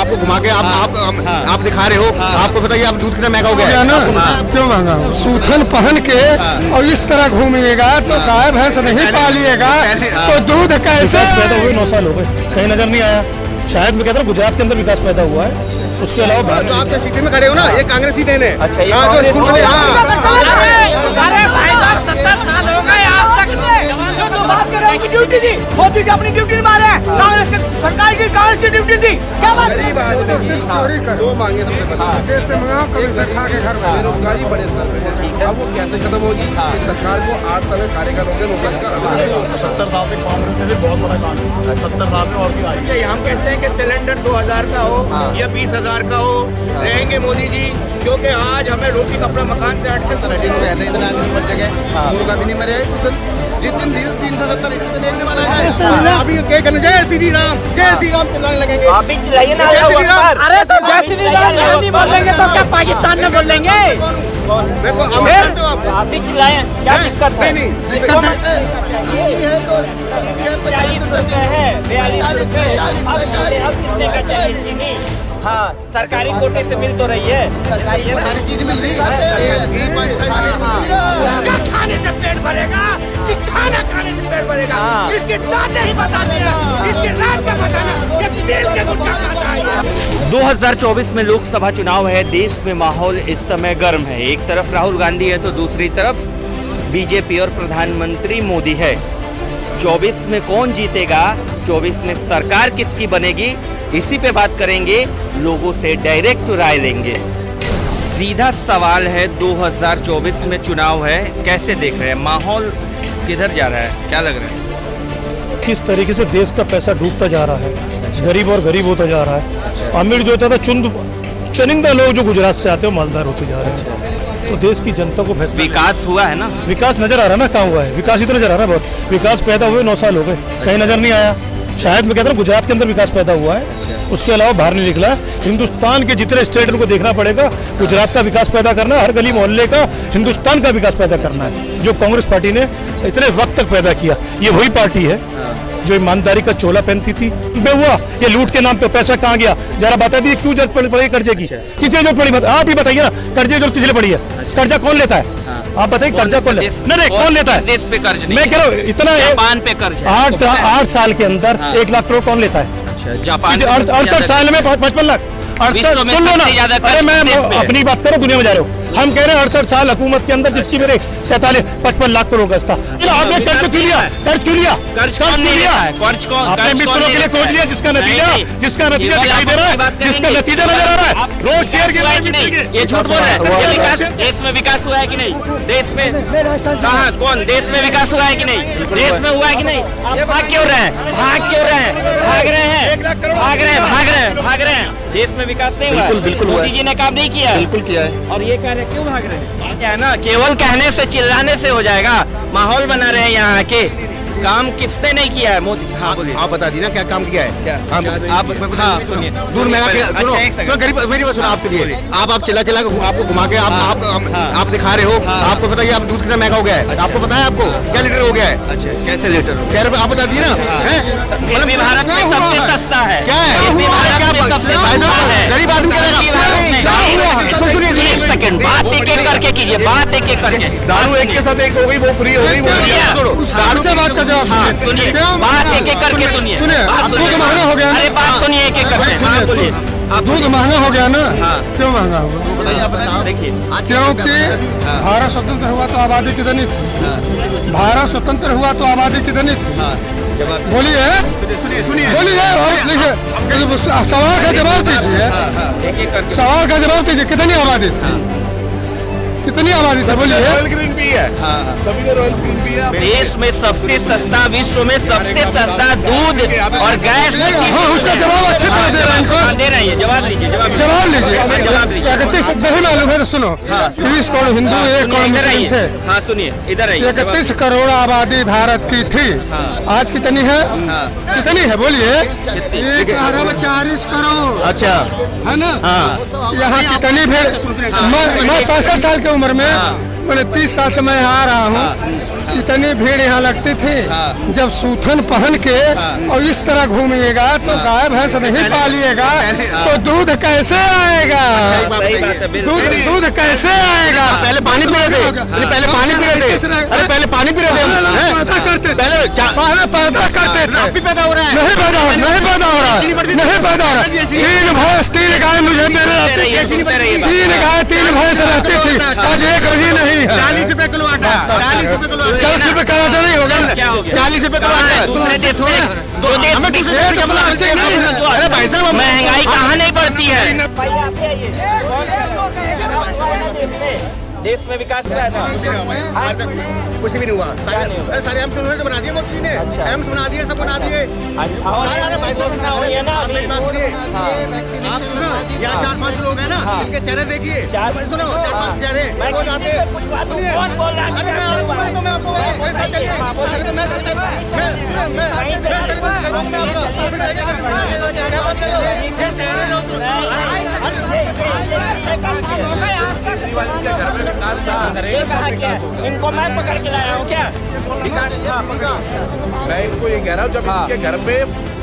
आपको घुमा के आप दिखा रहे हो। आपको बताइए आप दूध कितना महंगा हो गया ना, क्यों महंगा? सूथन पहन के और इस तरह घूमिएगा तो गाय भैंस नहीं पालिएगा तो दूध कैसे? पैदा हुए 9 साल हो गए, कहीं नजर नहीं आया। शायद मैं कहता हूँ गुजरात के अंदर विकास पैदा हुआ है, उसके अलावा तो आप सिटी में खड़े हो ना, ये कांग्रेसी देन है। अच्छा, ये अरे भाई साहब 70 साल हो गए आज तक जो बात कर रहे हैं कि ड्यूटी थी, मोदी जी अपनी ड्यूटी मारे हैं, कांग्रेस की सरकार की कांग्रेस की ड्यूटी थी। क्या बात है? दो मांगे सबसे पहले, बेरोजगारी बड़े स्तर पे है, अब वो कैसे खत्म होगी? इस सरकार को 8 साल का कार्यकाल हो गया, 9 साल का 70 साल से कांग्रेस ने भी बहुत बड़ा काम किया, 70 साल में और भी आई। हम कहते हैं कि सिलेंडर 2000 का हो या 20,000 का हो, रहेंगे मोदी जी, क्योंकि आज हमें रोटी कपड़ा मकान से 870 रहते हैं, इतना आदमी मर जगह मुर्गा भी नहीं मरे, जितने 370 देखने वाला है। अभी क्या करना? जय श्री राम, जय श्री राम चिल्लाने लगेंगे। आप भी चिल्लाइए ना। अरे तो जय श्री राम नहीं बोलेंगे तो क्या पाकिस्तान में बोलेंगे? देखो आप भी चिल्लाएं, क्या दिक्कत है? नहीं दिक्कत है। चीनी है तो चीनी है 40 रुपए है, 42 रुपए। अब कितने का चाहिए चीनी? हाँ, सरकारी कोटे से मिल तो रही है, सरकारी सारी चीज मिल रही क्या खाने से पेट भरेगा कि खाना खाने से पेट भरेगा? इसकी दांतें ही बताते हैं, इसकी रात का बताना, ये तेल के गुटखा खाता है। 2024 में लोकसभा चुनाव है, देश में माहौल इस समय गर्म है। एक तरफ राहुल गांधी है तो दूसरी तरफ बीजेपी और प्रधानमंत्री मोदी है। 24 में कौन जीतेगा, 24 में सरकार किसकी बनेगी, इसी पे बात करेंगे, लोगों से डायरेक्ट राय लेंगे। सीधा सवाल है, 2024 में चुनाव है, कैसे देख रहे हैं? माहौल किधर जा रहा है, क्या लग रहा है? किस तरीके से देश का पैसा डूबता जा रहा है, गरीब और गरीब होता जा रहा है। अमीर जो होता था चुनिंदा लोग जो गुजरात से आते हैं मालदार होते जा रहे हैं। तो देश की जनता को फैसला, विकास हुआ है ना? विकास नजर आ रहा है ना, कहाँ हुआ है? विकास ही तो नजर आ रहा है बहुत। विकास पैदा हुए 9 साल हो गए, कहीं नजर नहीं आया। शायद मैं कहता हूँ गुजरात के अंदर विकास पैदा हुआ है, उसके अलावा बाहर नहीं निकला। हिंदुस्तान के जितने स्टेट उनको देखना पड़ेगा, गुजरात का विकास पैदा करना है, हर गली मोहल्ले का हिंदुस्तान का विकास पैदा करना है, जो कांग्रेस पार्टी ने इतने वक्त तक पैदा किया। ये वही पार्टी है जो ईमानदारी का चोला पहनती थी। हुआ ये लूट के नाम पे पैसा कहाँ गया, जरा बता दिए, क्यों जरूरत पड़ी कर्जे की? किसी जरूरत पड़ी? आप ही बताइए ना, कर्जे जरूरत किसलिए पड़ी है? कर्जा कौन लेता है? आप बताइए, कर्जा कौन लेता है? नहीं, कौन लेता है? देश पे कर्ज नहीं, मैं कह रहा हूँ इतना जापान पे कर्ज है। 8 साल के अंदर 1 लाख करोड़ कौन लेता है? जापान 68 साल में 55 लाख। सुन लो ना, अरे मैं अपनी बात करो, दुनिया में जा रहे हो। हम कह रहे हैं 68 साल हुकूमत के अंदर जिसकी मेरे 55 लाख करोड़ गज था, आपने कर्ज क्यों लिया? कर्ज क्यों लिया? कर्ज कौन नहीं लिया है? कर्ज कौन? अपने मित्रों के लिए खोज लिया, जिसका नतीजा दिखाई दे रहा है, जिसका नतीजा नजर आ रहा है। रोज शेयर की ये झूठ बोल रहा है। देश में विकास हुआ है कि नहीं? देश में कहाँ, कौन? देश में विकास हुआ है कि नहीं? देश में हुआ है कि नहीं? आप भाग क्यों रहे हैं? भाग क्यों रहे हैं? भाग रहे हैं, भाग रहे हैं, भाग रहे हैं, भाग रहे हैं। देश में विकास नहीं हुआ? बिल्कुल मोदी जी ने काम नहीं किया? बिल्कुल किया है। और ये कह रहे क्यों भाग रहे हैं? क्या है ना, केवल कहने से चिल्लाने से हो जाएगा? माहौल बना रहे हैं यहाँ आके। काम किसने नहीं किया है? मोदी। हाँ बोलिए, आप बता दी ना क्या काम किया है? क्या? आप सुनिए, दूर महंगा गरीब, मेरी बात सुनो, आप सुनिए। आप चिल्ला के आपको घुमा के आप दिखा रहे हो। आपको बताइए आप दूध कितना महंगा हो गया है? आपको पता है आपको क्या लीटर हो गया है? अच्छा, कैसे लीटर? क्या रुपए आप बता दिए ना? मतलब भारत में सबसे सस्ता है। क्या है? गरीब आदमी सुनिए, एक सेकंड, बात एक एक करके कीजिए, बात एक एक करके। दारू एक के साथ एक हो गई, वो फ्री हो गई। दारू के बात का जवाब सुनिए, बात एक एक करके सुनिए। दूध महंगा हो गया। अरे बात सुनिए एक एक करके। हाँ बोलिए। दूध महंगा हो गया ना? क्यों महंगा होगा? देखिए, क्योंकि भारत स्वतंत्र हुआ तो आबादी कितनी थी? भारत स्वतंत्र हुआ तो आबादी कितनी थी? बोलिए, सुनिए, बोलिए, सवाल का जवाब दीजिए। सवाल का जवाब दीजिए, कितनी आबादी थी? कितनी आबादी थी? बोलिए। रॉयल ग्रीन पी है, सभी ने रॉयल ग्रीन पी है। देश में सबसे सस्ता, विश्व में सबसे सस्ता दूध और गैस। हाँ, उसका जवाब अच्छी तरह दे रहे हैं इनको। दे रहे हैं, जवाब लीजिए, जवाब लीजिए। 31 नहीं मालूम है तो सुनो, 30 करोड़ हिंदू, 1 करोड़ मुस्लिम थे। हाँ सुनिए, इधर आइए। 31 करोड़ आबादी भारत की थी। आज कितनी है? कितनी है बोलिए? 1,40 करोड़। अच्छा, है ना? यहाँ कितनी भीड़? मैं 65 साल की उम्र में, मैंने 30 साल से मैं आ रहा हूँ। इतनी भीड़ यहाँ लगती थी। जब सूथन पहन के और इस तरह घूमिएगा तो गाय भैंस नहीं पालिएगा तो दूध कैसे आएगा? सही बात है, बिल्कुल। दूध कैसे आएगा? पहले पानी पी रहे थे, पहले पानी पी रहे थे, अरे पहले पानी पी रहे थे, पैदा करते थे, पहले पैदा करते थे। अब भी पैदा हो रहा है, नहीं पैदा हो रहा, नहीं पैदा हो रहा, नहीं पैदा हो रहा। 3 भैंस 3 गाय मुझे मेरे 3 गाय 3 भैंस रहती थी, आज एक रही नहीं है। 40 रुपए किलो आटा, 40 रुपए किलो आटा, 40 रुपए का आटा नहीं होगा, क्या हो गया? 40 रुपए किलो आटा। दूसरे देश में हमें दूसरे देश में क्या अरे भाई साहब महंगाई कहाँ नहीं बढ़ती है? देश में विकास हुआ है ना? कुछ भी नहीं हुआ। सारे एम्स उन्होंने तो बना दिए मोदी जी ने, एम्स बना दिए, सब बना दिए। भाई साहब आप सुनो, यहाँ 4-5 लोग हैं ना, इनके चेहरे देखिए, सुनो 4-5 चेहरे वो जाते हैं। अरे मैं आपको चलिए, इनको मैं पकड़ के लाया हूँ क्या? विकास मैं इनको ये कह रहा हूँ, जब इनके घर पे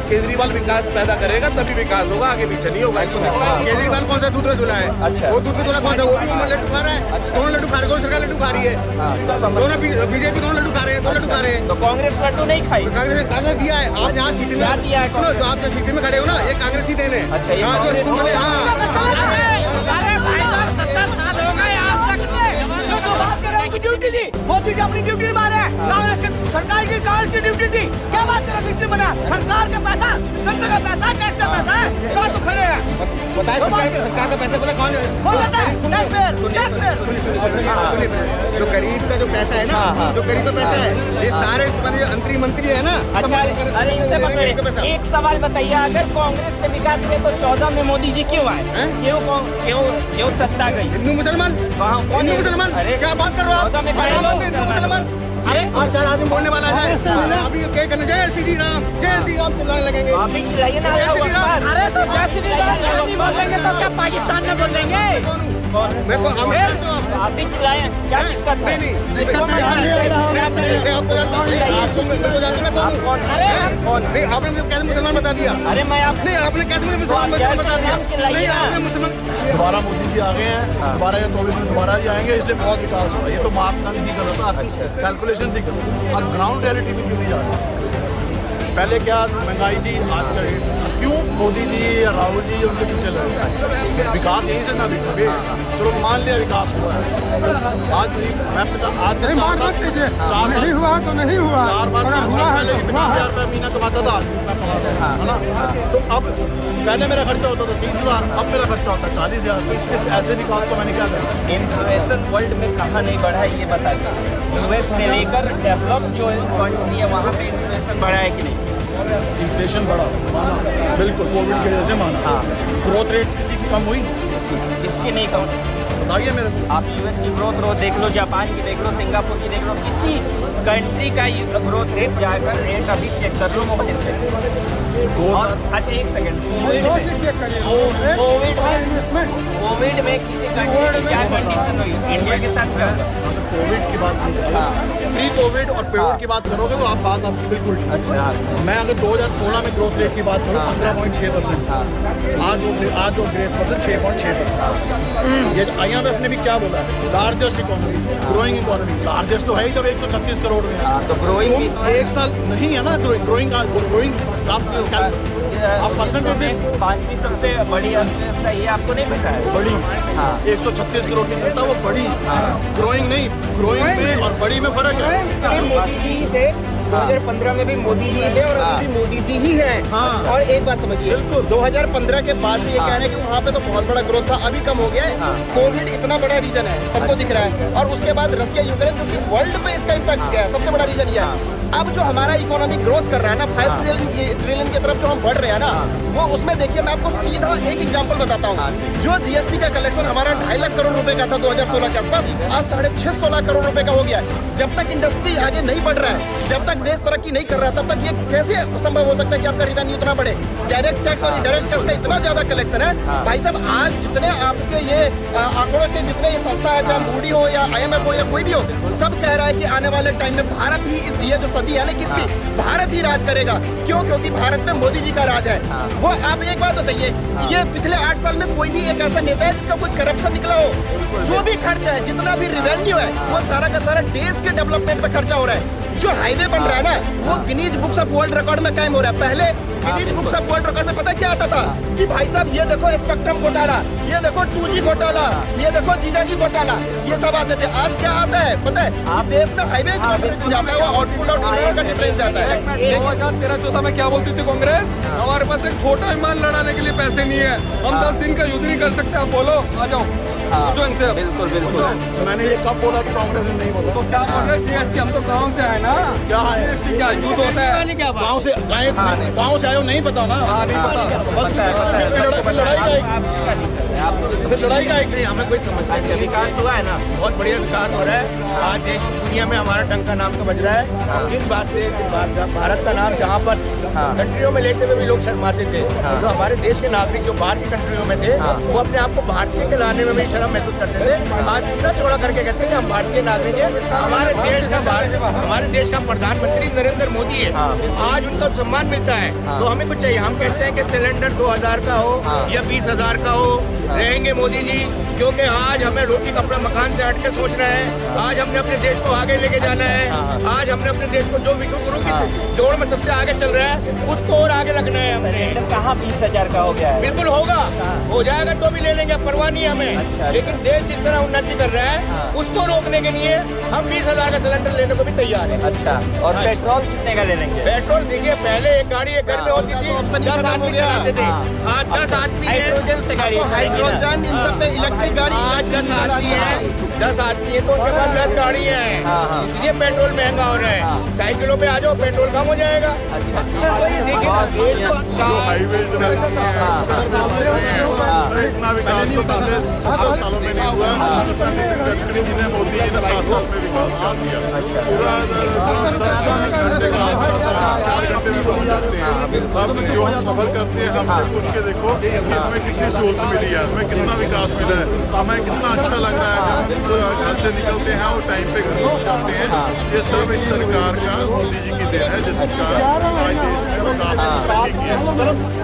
केजरीवाल विकास पैदा करेगा तभी विकास होगा, आगे पीछे नहीं होगा। केजरीवाल कौन सा दूध का दूल्हा है? अच्छा। वो दूध का दूल्हा कौन सा? वो भी लड्डू खा रहा है। दोनों लड्डू खा रहे, दोनों सरकार लड्डू खा रही है, दोनों बीजेपी दोनों लड्डू खा रहे हैं, दोनों लड्डू खा रहे हैं। तो कांग्रेस लड्डू नहीं खाई? कांग्रेस दिया है। आप यहाँ सिटी में दिया है? सुनो, जो आप जो सिटी में खड़े हो ना, ये कांग्रेस ही देने। अच्छा, ये हाँ, जो कांग्रेस स्कूल वाले, अरे भाई साहब 70 साल हो गए आज तक जो बात कर रहे हैं, उनकी ड्यूटी थी। मोदी जी अपनी ड्यूटी मारे हैं, कांग्रेस के सरकार की ड्यूटी थी। क्या बात कर रहे हैं? बना सरकार का पैसा, जनता का पैसा, टैक्स का पैसा है, सब तो खड़े हैं। बताए सरकार का पैसा पता कौन है? जो गरीब का जो पैसा है ना, जो गरीब का पैसा है, ये सारे तुम्हारे अंतरी मंत्री है ना। अच्छा, अरे इनसे बताइए, एक सवाल बताइए, अगर कांग्रेस से विकास में तो 14 में मोदी जी क्यों आए? क्यों सत्ता गई? हिंदू मुसलमान, हिंदू मुसलमान, क्या बात कर रहे हो आप? हिंदू मुसलमान, अरे और 4 आदमी बोलने वाला है। अभी क्या करना? जय श्री राम चिल्लाने लगेंगे। अभी चिल्लाइए ना। अरे तो जय श्री राम नहीं बोलेंगे तो क्या पाकिस्तान में बोल देंगे? मैं को आप भी चिल्लाएं, क्या दिक्कत है? नहीं दिक्कत नहीं, आपको जानता हूँ, आपको मेरे को जानते, मैं कौन हूँ? नहीं, आपने मुझे कैसे मुसलमान बता दिया? अरे मैं आप नहीं, आपने कैसे मुझे मुसलमान बता दिया? नहीं, आपने मुसलमान दोबारा मोदी जी आ गए हैं, दोबारा या 24 में दोबारा ही आएंगे, इसलिए बहुत विकास हुआ। ये तो महात्मा गांधी गलत था, आपकी कैलकुलेशन थी गलत, और ग्राउंड रियलिटी में क्यों नहीं जा रही? पहले क्या महंगाई थी, आज का रेट क्यों मोदी जी या राहुल जी उनके पीछे लगे? विकास यहीं से ना दिखोगे। चलो मान लिया विकास हुआ है, आज मैं आज से 4 साल नहीं हुआ तो नहीं हुआ, 4 बार 5 साल पहले 50,000 रुपया महीना कमाता था, है ना? तो अब पहले मेरा खर्चा होता था 30,000, अब मेरा खर्चा होता है 40,000। तो इस ऐसे विकास को मैंने क्या करा? इन्फ्लेशन वर्ल्ड में कहाँ नहीं बढ़ा है ये बताइए। यूएस से लेकर डेवलप जो कंट्री है वहाँ पे इन्फ्लेशन बढ़ा है कि नहीं? इन्फ्लेशन बढ़ा, माना बिल्कुल, कोविड की वजह से माना। ग्रोथ रेट किसी की कम हुई? किसकी नहीं कम? बताइए मेरे को। आप यूएस की ग्रोथ रो देख लो, जापान की देख लो, सिंगापुर की देख लो, किसी कंट्री का ग्रोथ रेट जाकर रेट अभी चेक कर लो मोबाइल पे। और अच्छा एक सेकंड, कोविड में किसी कंट्री की क्या कंडीशन हुई? इंडिया के साथ क्या? कोविड की बात प्री कोविड और कोविड की बात करोगे तो आप बात आपकी बिल्कुल ठीक। अच्छा, मैं अगर 2016 में ग्रोथ रेट की बात करूँ 15.6%, आज वो ग्रेट परसेंट 6.6%। ये IMF ने भी क्या बोला है? Largest economy, growing economy, largest तो है ही जब 136 करोड़ में। तो ग्रोइंग एक साल नहीं है ना, ग्रोइंग आप परसेंटेज 5वीं सबसे बड़ी अर्थव्यवस्था, ये आपको नहीं पता है? बड़ी 136 करोड़ की जनता, वो बड़ी ग्रोइंग नहीं, ग्रोइंग में और बड़ी में फर्क है। मोदी जी ही थे 2015 में भी मोदी जी थे और अभी भी मोदी जी ही हैं। और एक बात समझिए, 2015 के बाद से ये कह रहे हैं कि वहाँ पे तो बहुत बड़ा ग्रोथ था, अभी कम हो गया है। कोविड इतना बड़ा रीजन है, सबको दिख रहा है, और उसके बाद रशिया यूक्रेन, जो कि वर्ल्ड पे इसका इम्पैक्ट गया है, सबसे बड़ा रीजन ये है। अब जो हमारा इकोनॉमिक ग्रोथ कर रहा है ना 5 ट्रिलियन की तरफ जो हम बढ़ रहे हैं ना, वो उसमें देखिए मैं आपको सीधा एक एग्जांपल बताता हूँ। जो जीएसटी का कलेक्शन हमारा 2.5 लाख करोड़ रुपए का था 2016 के आसपास, आज 650 लाख करोड़ रुपए का हो गया है। जब तक इंडस्ट्री आगे नहीं बढ़ रहा है, जब तक देश तरक्की नहीं कर रहा, तब तक ये कैसे संभव हो सकता है कि आपका रिवेन्यू इतना बढ़े? डायरेक्ट टैक्स और इनडायरेक्ट टैक्स का इतना ज्यादा कलेक्शन है भाई साहब। आज जितने आपके ये आंकड़ों के जितने ये संस्था है, चाहे मूडी हो या IMF हो या कोई भी हो, सब कह रहा है कि आने वाले टाइम में भारत ही इस ये जो सदी है ना किसकी, भारत ही राज करेगा। क्यों? क्योंकि भारत में मोदी जी का राज है। वो आप एक बात बताइए, ये पिछले 8 साल में कोई भी एक ऐसा नेता है जिसका कोई करप्शन निकला हो? जो भी खर्च है, जितना भी रिवेन्यू है, वो सारा का सारा देश के डेवलपमेंट पे खर्चा हो रहा है। जो हाईवे बन रहा है ना, वो Guinness books of world record में कायम हो रहा है। पहले Guinness books of world record में पता क्या आता था कि भाई साहब ये देखो स्पेक्ट्रम घोटाला, ये देखो 2G घोटाला, ये देखो जीजाजी घोटाला, ये सब आते थे। आज क्या आता है पता है? आप देश में हाईवे जाता है, वो आउटपुट और इनपुट का डिफरेंस जाता है। 2013-14 में क्या बोलती थी कांग्रेस? हमारे पास एक छोटा विमान लड़ाने के लिए पैसे नहीं है, हम 10 दिन का युद्ध नहीं कर सकते। आप बोलो, आ जाओ पूछो इनसे। बिल्कुल बिल्कुल। मैंने ये कब बोला कि कांग्रेस ने नहीं बोला? तो क्या बोल रहे? जीएसटी हम तो गाँव से आए ना। क्या है जीएसटी क्या युद्ध होता है? गाँव से आए हो, नहीं पता ना? हाँ, नहीं पता। बस लड़ाई का एक हमें कोई समस्या नहीं है। विकास हुआ है ना, बहुत बढ़िया विकास हो रहा है। आज देश दुनिया में हमारा डंका नाम तो बज रहा है। जिस भारत का नाम जहाँ पर कंट्रियों में लेते हुए भी लोग शर्माते थे, जो हमारे देश के नागरिक जो बाहर की कंट्रियों में थे, वो अपने आप को भारतीय के लाने में भी शर्म महसूस करते थे। आज सीधा चौड़ा करके कहते हैं कि हम भारतीय नागरिक हैं। हमारे देश का प्रधानमंत्री नरेंद्र मोदी है। आज उनका सम्मान मिलता है तो हमें कुछ चाहिए। हम कहते हैं कि सिलेंडर 2000 का हो या 20,000 का हो, रहेंगे मोदी जी, क्योंकि आज हमें रोटी कपड़ा मकान से हट के सोचना है। आज हमने अपने देश को आगे लेके जाना है। आज हमने अपने देश को जो विश्व गुरु की दौड़ में सबसे आगे चल रहा है, उसको और आगे रखना है हमने। कहाँ 20,000 का हो गया है? बिल्कुल होगा, हो जाएगा तो भी ले लेंगे, परवाह नहीं हमें। लेकिन देश जिस तरह उन्नति कर रहा है, उसको रोकने के लिए हम 20,000 का सिलेंडर लेने को भी तैयार है। अच्छा, और पेट्रोल कितने का ले लेंगे? पेट्रोल देखिए, पहले एक गाड़ी एक घर में होती थी, 10 आदमी चलाते थे। आज 10 आदमी है। हाइड्रोजन से गाड़ी हाइड्रोजन इन सब पे इलेक्ट्रिक गाड़ी आज 10 आदमी है। 10 आदमी है तो उनके पास 10 गाड़ी है, इसलिए पेट्रोल महंगा हो रहा है। साइकिलों पे आ जाओ, पेट्रोल कम हो जाएगा। तो ये देखिए हाईवे इतना विकास तो पिछले 17 सालों में नहीं हुआ। गडकरी जी ने, मोदी जी ने 7 साल में विकास कर दिया। पूरा 10 घंटे का रास्ता था, 4 घंटे में पहुंच जाते हैं। अब जो हम सफर करते हैं, हमसे पूछ के देखो कि हमें कितनी सहूलत मिली है, हमें कितना विकास मिला है, हमें कितना अच्छा लग रहा है जब हम घर से निकलते हैं और टाइम पे घर पहुंच जाते हैं। ये सब इस सरकार का, मोदी जी की देन है, जिसके कारण आज देश में विकास की है।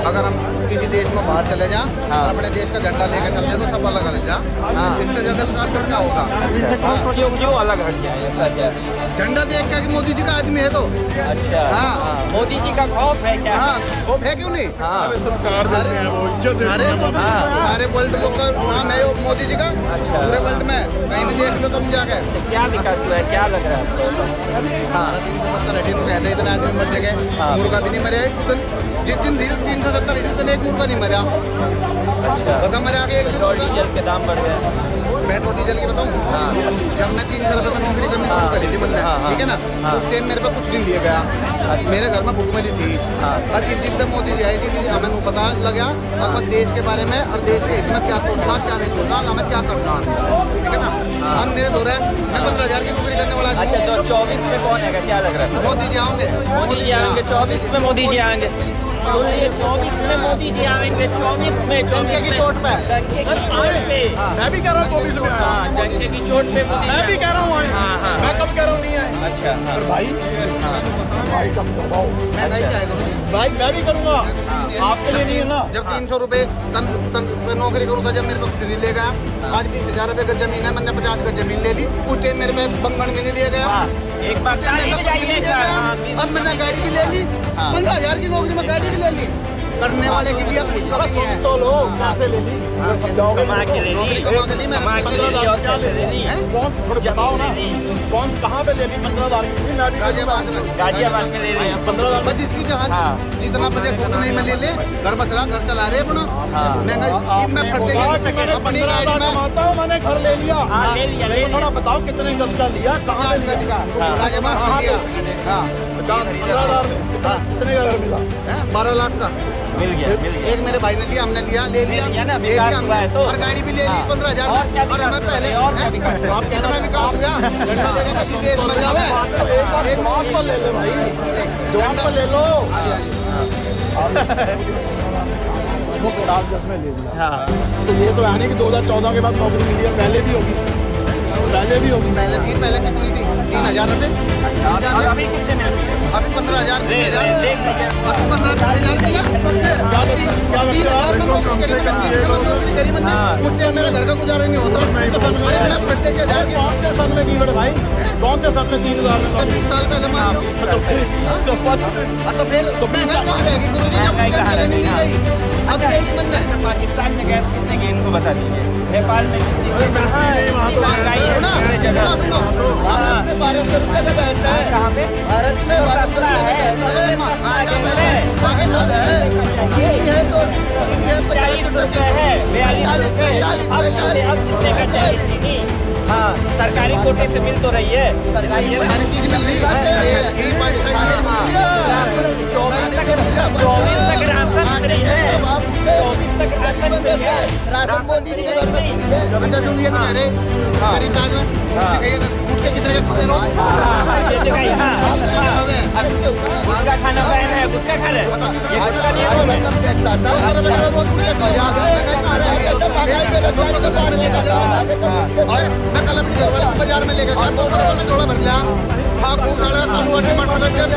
अगर हम किसी देश में बाहर चले जाएं और अपने देश का झंडा लेकर चलते तो सब अलग अलग जाए, इससे ज्यादा विकास क्या होगा? क्यों अलग हट गया? ऐसा क्या? झंडा देख के कि मोदी जी का आदमी है तो। अच्छा, हाँ। मोदी जी का खौफ है क्या? हाँ, वो है क्यों नहीं? अरे सत्कार देते हैं, वो इज्जत देते हैं। सारे वर्ल्ड का नाम है मोदी जी का। अच्छा। पूरे वर्ल्ड में कहीं भी देख लो तुम जाके। क्या विकास हुआ है, क्या लग रहा है? हाँ, 370 कहते हैं, इतना आदमी मर गए, मुर्गा भी नहीं मरे। जिस दिन 370 एक मुर्गा नहीं मरा। अच्छा, बता मरे आगे एक पेट्रोल डीजल के दाम बढ़ गए। पेट्रोल डीजल की बताऊँ, जब मैं 3 साल में नौकरी करनी शुरू करी थी मैंने, ठीक है ना, उस टाइम मेरे पे कुछ नहीं दिया गया। मेरे घर में भूखमरी थी। और जब मोदी जी आई थी, हमें पता लगा और देश के बारे में और देश के हित में क्या सोचना, क्या नहीं सोचना, हमें क्या करना, ठीक है ना। हम मेरे दो रहे, मैं 15,000 की नौकरी करने वाला। अच्छा, तो 24 में कौन है, क्या लग रहा है? मोदी जी आएंगे, मोदी जी आएंगे 24 में, मोदी जी आएंगे। सुनिए, 24 में मोदी जी आएंगे, 24 में, डंके की चोट पे। डंके की चोट पे। मैं भी कह रहा हूँ 24 में। हाँ, डंके की चोट पे मोदी। मैं भी कह रहा हूँ, हाँ। मैं कब कह रहा हूँ नहीं आए। अच्छा, पर भाई, भाई कब दबाओ, मैं नहीं आएगा भाई, मैं भी करूँगा, आपके लिए नहीं है ना। जब 300 रुपए तन नौकरी करूँ था, जब मेरे को फ्री ले गया। आज 20,000 रुपए का जमीन है, मैंने 50 का जमीन ले ली। उस टाइम मेरे पे बंगन भी नहीं लिया गया। एक बार अब मैंने गाड़ी भी ले ली, 15,000 की नौकरी में गाड़ी भी ले ली। करने वाले के लिए कुछ कमी है। तो लो कैसे ले ली समझाओगे कमा के ले ली, कमा के ली, मैंने कमा के ले ली और कैसे ले ली? कौन थोड़े बताओ ना कौन कहाँ पे ले ली 15,000 की मैं भी गाजियाबाद में गाजियाबाद में ले रही है 15,000 बस जिसकी जहाँ जितना बजट उतना ही में ले ले, घर बसरा घर चला रहे अपना महंगाई मैं फटते अपनी गाड़ी में कमाता हूँ मैंने घर ले लिया हाँ ले लिया ले थोड़ा लिया बताओ कितने गज का लिया कहाँ पे लिया गाजियाबाद में लिया। हाँ 15,000 कितने का घर मिला 12 लाख का मिल गया एक मेरे भाई ने लिया, हमने लिया ले लिया लिया ना, ले विकास लिया हुआ है हमने तो। और गाड़ी भी ले ली हाँ। 15,000 और क्या और हमें विकास पहले हुआ है? और क्या विकास हुआ है? आप कितना विकास हुआ झंडा देगा किसी देश में जावे जवाब तो ले ले भाई जवाब तो ले लो वो 50-10 में ले लिया हाँ तो ये तो है नहीं कि 2014 के बाद नौकरी मिली है पहले भी होगी पहले कितनी थी 3,000 रुपए और अभी कितने में आती है? अभी 15,000 देख लीजिए अभी 15,000 उससे मेरा घर का गुजारा नहीं होता मैं पढ़ते के जाएंगे कौन से सन में की बड़े भाई कौन से सन में 3,000 में 20 साल पहले मान लो तो फिर तो 20 साल कहाँ जाएगी गुरु जी जब नहीं ली गई अब जाएगी मन में अच्छा पाकिस्तान में गैस कितने की इनको बता दीजिए नेपाल में कितनी महंगाई है सारे जगह भारत में 1200 रुपये का गैस है कहाँ पे भारत में सस्ता है चीनी है तो चीनी है 40 रुपए है 42 रुपए अब कितने का चाहिए चीनी हाँ सरकारी कोटे से मिल तो रही है सरकारी सारी चीज मिल रही है घी पानी सारी चीज मिल रही है 24 तक राशन फ्री है 24 तक राशन फ्री है राशन मोदी जी के द्वारा फ्री है अच्छा सुनिए ना कह रहे गरीब ताज में दिखाइए उठ के कितने का खाते रहो ये दिखाइए हाँ गुटखा खाना बैन है गुटखा खा रहे ये गुटखा नहीं है मैं कल अपनी घर वाले बाजार में लेकर गया 200 रुपये में जोड़ा भर लिया खा खूब खा टमाटर